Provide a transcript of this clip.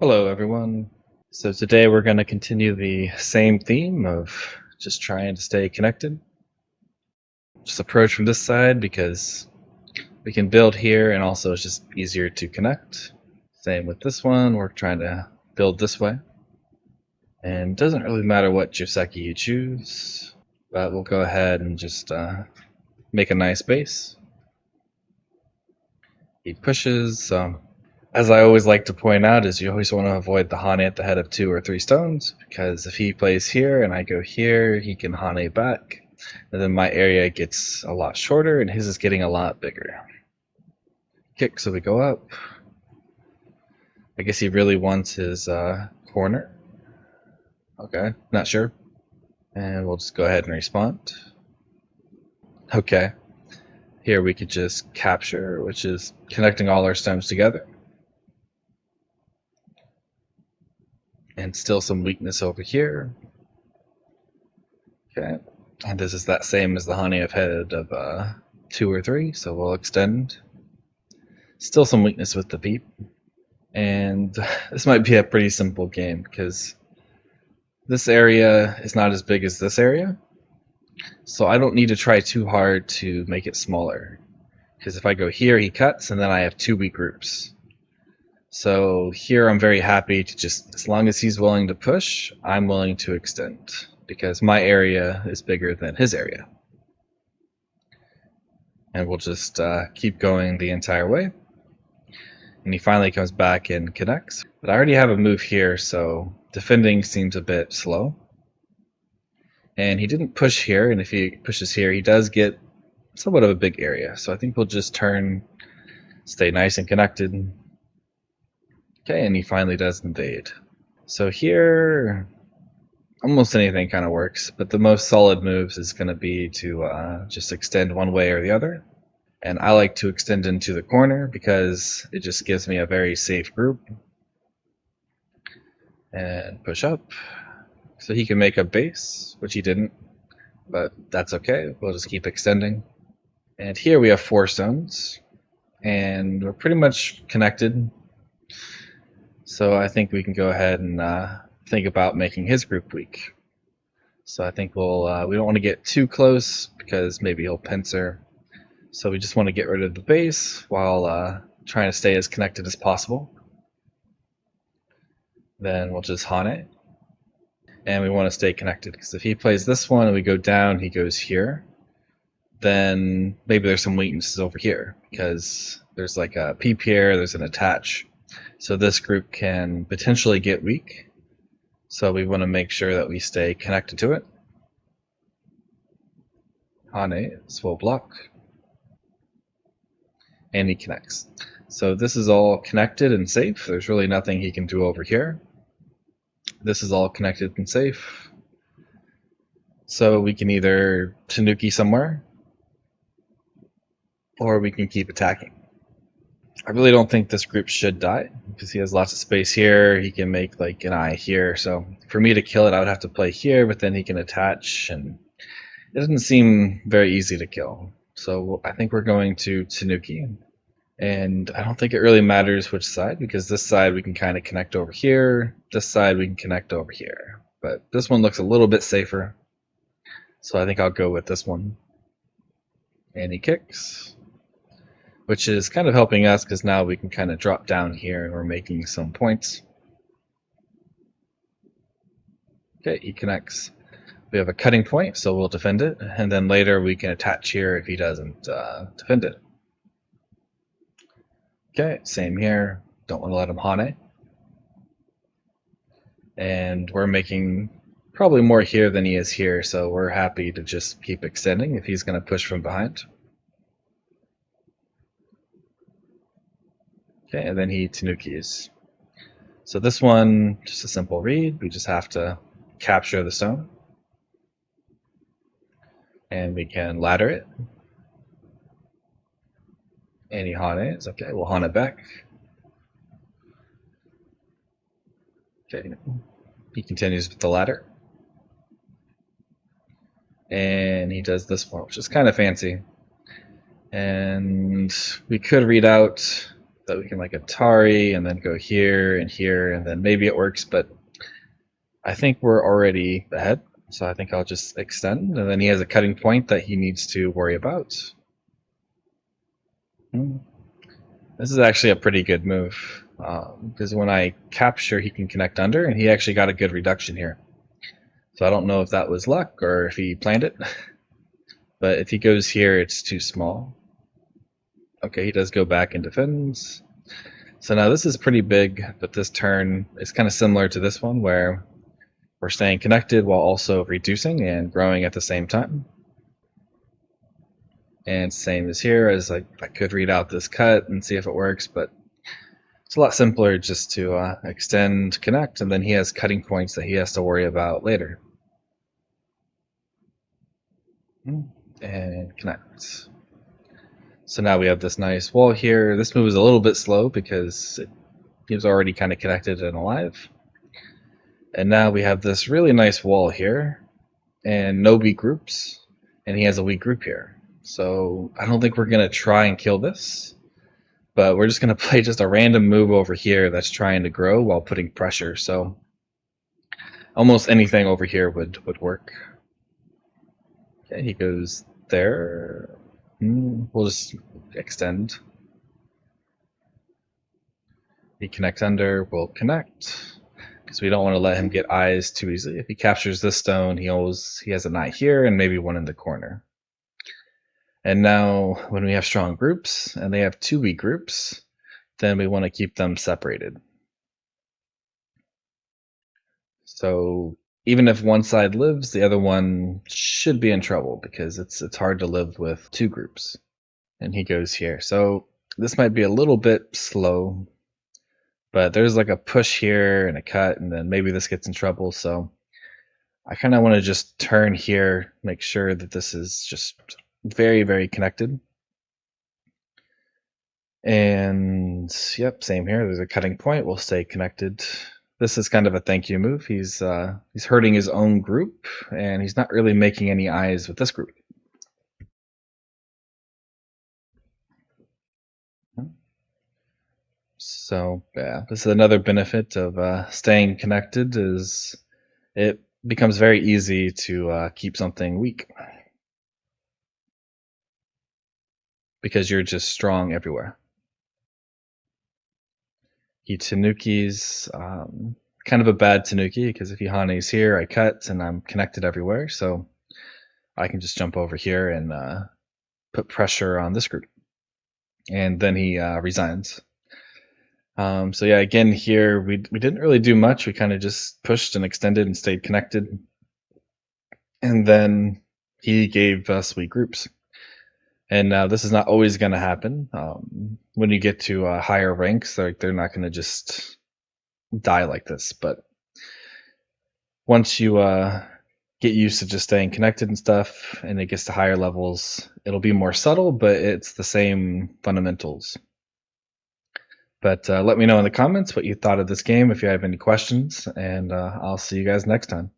Hello, everyone. So today we're going to continue the same theme of just trying to stay connected. Just approach from this side because we can build here and also it's just easier to connect. Same with this one, we're trying to build this way. And it doesn't really matter what Joseki you choose, but we'll go ahead and just make a nice base. He pushes. As I always like to point out, is you always want to avoid the Hane at the head of 2 or 3 stones, because if he plays here and I go here, he can Hane back, and then my area gets a lot shorter and his is getting a lot bigger. Kick, so we go up. I guess he really wants his corner. Okay, not sure. And we'll just go ahead and respond. Okay, here we could just capture, which is connecting all our stones together. And still some weakness over here. Okay, and this is that same as the honey I've had of 2 or 3, so we'll extend. Still some weakness with the beep. And this might be a pretty simple game because this area is not as big as this area. So I don't need to try too hard to make it smaller. Because if I go here, he cuts, and then I have 2 weak groups. So here I'm very happy to just, as long as he's willing to push, I'm willing to extend. Because my area is bigger than his area. And we'll just keep going the entire way. And he finally comes back and connects. But I already have a move here, so defending seems a bit slow. And he didn't push here, and if he pushes here, he does get somewhat of a big area. So I think we'll just turn, stay nice and connected. Okay, and he finally does invade. So here, almost anything kind of works, but the most solid moves is going to be to just extend one way or the other. And I like to extend into the corner because it just gives me a very safe group. And push up. So he can make a base, which he didn't, but that's okay. We'll just keep extending. And here we have 4 stones, and we're pretty much connected. So I think we can go ahead and think about making his group weak. So I think we don't want to get too close because maybe he'll pincer. So we just want to get rid of the base while trying to stay as connected as possible. Then we'll just Hane. And we want to stay connected because if he plays this one and we go down, he goes here, then maybe there's some weaknesses over here because there's like a peep here, there's an attach. So this group can potentially get weak. So we want to make sure that we stay connected to it. Hane, will block. And he connects. So this is all connected and safe. There's really nothing he can do over here. This is all connected and safe. So we can either Tanuki somewhere, or we can keep attacking. I really don't think this group should die, because he has lots of space here, he can make like an eye here, so for me to kill it I would have to play here, but then he can attach, and it doesn't seem very easy to kill. So I think we're going to Tanuki. And I don't think it really matters which side, because this side we can kind of connect over here, this side we can connect over here. But this one looks a little bit safer, so I think I'll go with this one. And he kicks, which is kind of helping us because now we can kind of drop down here and we're making some points. Okay, he connects. We have a cutting point, so we'll defend it, and then later we can attach here if he doesn't defend it. Okay, same here. Don't want to let him Hane. And we're making probably more here than he is here, so we're happy to just keep extending if he's going to push from behind. Okay, and then he Tanukis. So this one, just a simple read. We just have to capture the stone. And we can ladder it. And he Hanes. Okay, we'll Hane it back. Okay, he continues with the ladder. And he does this one, which is kind of fancy. And we could read out that we can like Atari and then go here, and then maybe it works, but I think we're already ahead. So I think I'll just extend, and then he has a cutting point that he needs to worry about. This is actually a pretty good move, because when I capture, he can connect under, and he actually got a good reduction here. So I don't know if that was luck or if he planned it, but if he goes here, it's too small. Okay, he does go back and defends. So now this is pretty big, but this turn is kind of similar to this one, where we're staying connected while also reducing and growing at the same time. And same as here, as I could read out this cut and see if it works, but it's a lot simpler just to extend, connect, and then he has cutting points that he has to worry about later. And connect. So now we have this nice wall here. This move is a little bit slow because he was already kind of connected and alive. And now we have this really nice wall here and no weak groups, and he has a weak group here. So I don't think we're going to try and kill this, but we're just going to play just a random move over here that's trying to grow while putting pressure. So almost anything over here would work. Okay, he goes there. We'll just extend. He connects under, we'll connect, because we don't want to let him get eyes too easily. If he captures this stone, he has an eye here and maybe one in the corner. And now when we have strong groups and they have two weak groups, then we want to keep them separated. So even if one side lives, the other one should be in trouble because it's hard to live with two groups. And he goes here. So this might be a little bit slow, but there's like a push here and a cut, and then maybe this gets in trouble. So I kind of want to just turn here, make sure that this is just very, very connected. And yep, same here. There's a cutting point. We'll stay connected. This is kind of a thank you move. He's hurting his own group, and he's not really making any eyes with this group. So yeah, this is another benefit of staying connected, is it becomes very easy to keep something weak because you're just strong everywhere. He tanukis, kind of a bad tanuki, because if he hanes here, I cut and I'm connected everywhere, so I can just jump over here and put pressure on this group. And then he resigns. So yeah, again here, we didn't really do much. We kind of just pushed and extended and stayed connected. And then he gave us weak groups. And this is not always going to happen. When you get to higher ranks, they're not going to just die like this. But once you get used to just staying connected and stuff, and it gets to higher levels, it'll be more subtle, but it's the same fundamentals. But let me know in the comments what you thought of this game if you have any questions, and I'll see you guys next time.